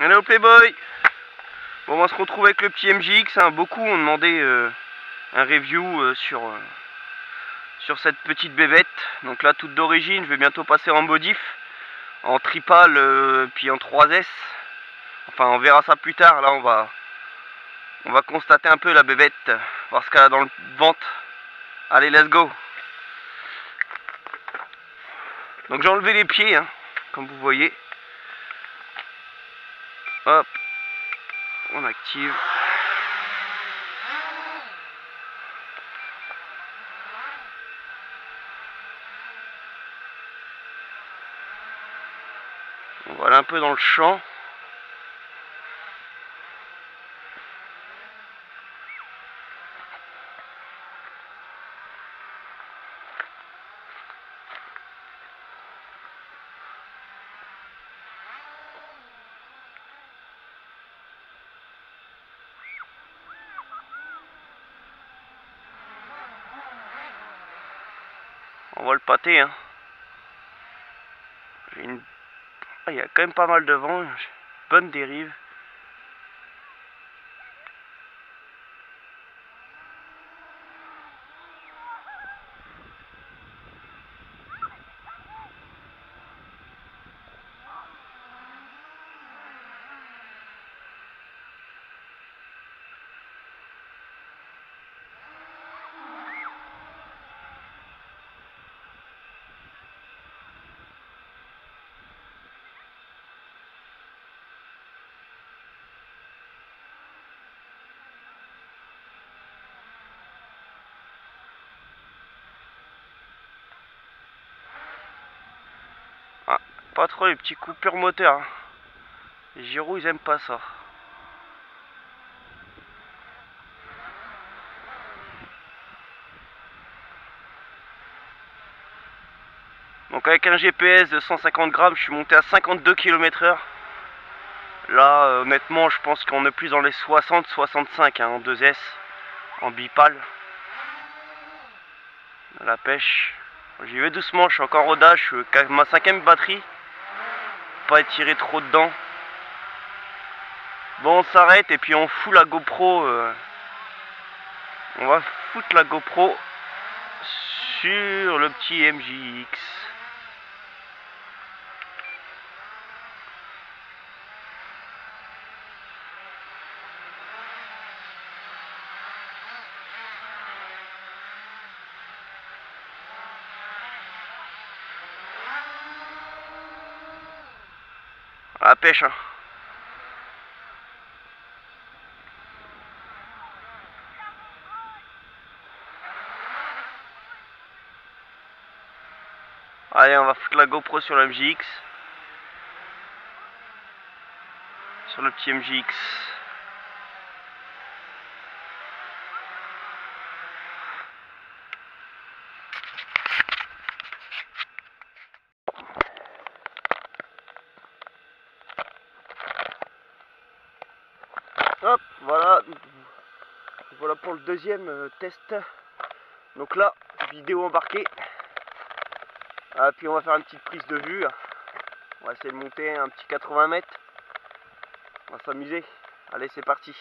Hello Playboy. Bon, on va se retrouver avec le petit MJX, hein. Beaucoup ont demandé un review sur cette petite bébête. Donc là, toute d'origine, je vais bientôt passer en modif, en tripal, puis en 3S. Enfin, on verra ça plus tard. Là, on va constater un peu la bébête, voir ce qu'elle a dans le ventre. Allez, let's go. Donc j'ai enlevé les pieds, hein, comme vous voyez. Hop, on active. On va aller un peu dans le champ. On va le pâter, hein. Il y a quand même pas mal de vent, bonne dérive. Pas trop les petits coupures moteurs, hein. Les gyros ils aiment pas ça. Donc avec un GPS de 150 grammes, je suis monté à 52 km/h. Là honnêtement je pense qu'on est plus dans les 60-65, hein, en 2S, en bipale. La pêche. J'y vais doucement, je suis encore au dash, je suis avec ma 5ème batterie. Pas étirer trop dedans. Bon, on s'arrête et puis on fout la GoPro. On va foutre la GoPro sur le petit MJX. À la pêche, hein. Allez, on va foutre la GoPro sur le MJX. Sur le petit MJX. Hop, voilà. Voilà pour le deuxième test. Donc là, vidéo embarquée. Puis on va faire une petite prise de vue. On va essayer de monter un petit 80 mètres. On va s'amuser. Allez, c'est parti.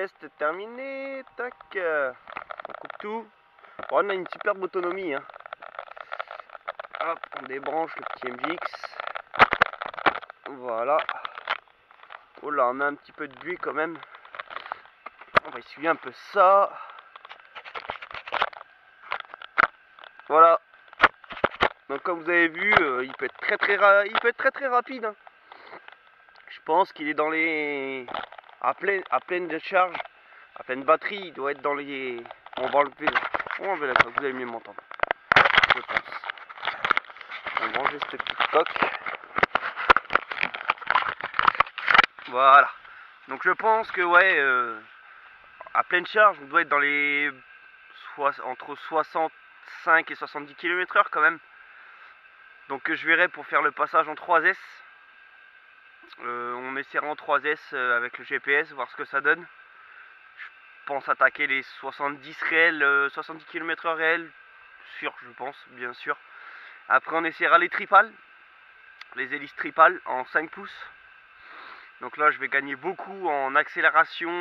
test terminé. Tac. On coupe tout. Bon, on a une superbe autonomie. Hein. Hop, on débranche le petit MJX. Voilà. Oh là, on a un petit peu de buée quand même. On va essuyer un peu ça. Voilà. Donc comme vous avez vu, il peut être très rapide. Hein. Je pense qu'il est dans les à pleine de charge, à pleine batterie, il doit être dans les. On va enlever là. On va enlever là, vous allez mieux m'entendre. Je pense. On va enlever cette petite coque. Voilà. Donc je pense que ouais, à pleine charge, on doit être dans les entre 65 et 70 km/h quand même. Donc je verrai pour faire le passage en 3S. On essaiera en 3S avec le GPS, voir ce que ça donne. Je pense attaquer les 70 réels, 70 km/h réels, sûr, je pense, bien sûr. Après on essaiera les tripales, les hélices tripales en 5 pouces. Donc là je vais gagner beaucoup en accélération,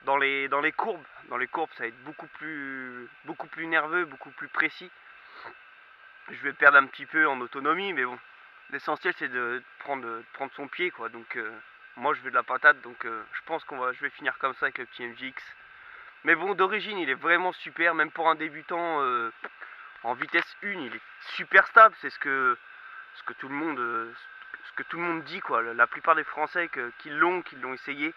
dans les courbes. Dans les courbes ça va être beaucoup plus nerveux, beaucoup plus précis. Je vais perdre un petit peu en autonomie, mais bon. L'essentiel c'est de prendre son pied quoi. Donc moi je veux de la patate, donc je pense je vais finir comme ça avec le petit MJX. Mais bon, d'origine il est vraiment super, même pour un débutant en vitesse 1, il est super stable. C'est ce que tout le monde dit quoi. La plupart des Français qui l'ont essayé,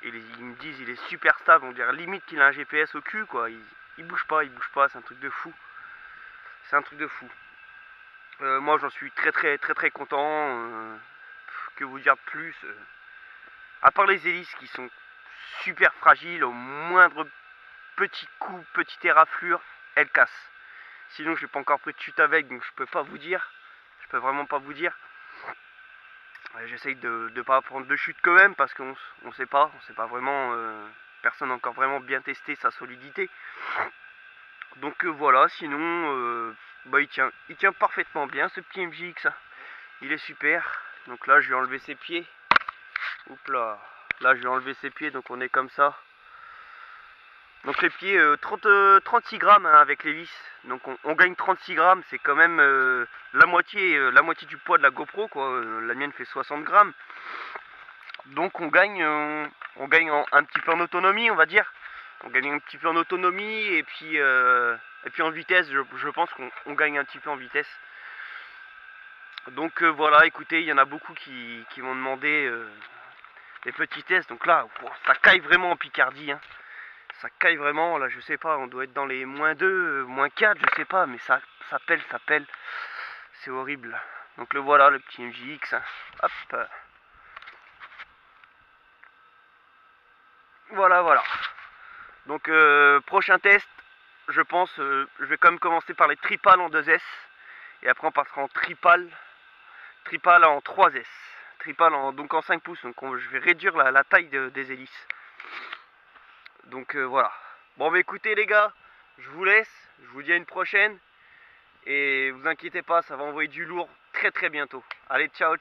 et ils me disent il est super stable. On dirait limite qu'il a un GPS au cul quoi. Il bouge pas, c'est un truc de fou. C'est un truc de fou. Moi j'en suis très content. Que vous dire de plus, à part les hélices qui sont super fragiles, au moindre petit coup, petite éraflure, elles cassent. Sinon je n'ai pas encore pris de chute avec, donc je peux pas vous dire. Je peux vraiment pas vous dire. J'essaye de ne pas prendre de chute quand même, parce qu'on sait pas vraiment, personne n'a encore vraiment bien testé sa solidité. Donc voilà, sinon bah, il tient parfaitement bien ce petit MJX. Il est super. Donc là je vais enlever ses pieds. Oups là. Là je vais enlever ses pieds, donc on est comme ça. Donc les pieds 36 grammes hein, avec l'hélice. Donc on gagne 36 grammes, c'est quand même la moitié du poids de la GoPro quoi. La mienne fait 60 grammes. Donc on gagne un petit peu en autonomie, on va dire. On gagne un petit peu en autonomie et puis en vitesse, je pense qu'on gagne un petit peu en vitesse. Donc voilà, écoutez, il y en a beaucoup qui m'ont demandé des petits tests. Donc là, ça caille vraiment en Picardie. Hein. Ça caille vraiment, là je sais pas, on doit être dans les -2, -4, je sais pas, mais ça pèle. C'est horrible. Donc le voilà, le petit MJX. Hein. Hop. Voilà. Donc prochain test, je pense, je vais quand même commencer par les tripales en 2S. Et après on passera en tripale en 3S. Donc en 5 pouces. Donc je vais réduire la taille des hélices. Donc voilà. Bon bah écoutez les gars, je vous laisse. Je vous dis à une prochaine. Et vous inquiétez pas, ça va envoyer du lourd très bientôt. Allez, ciao.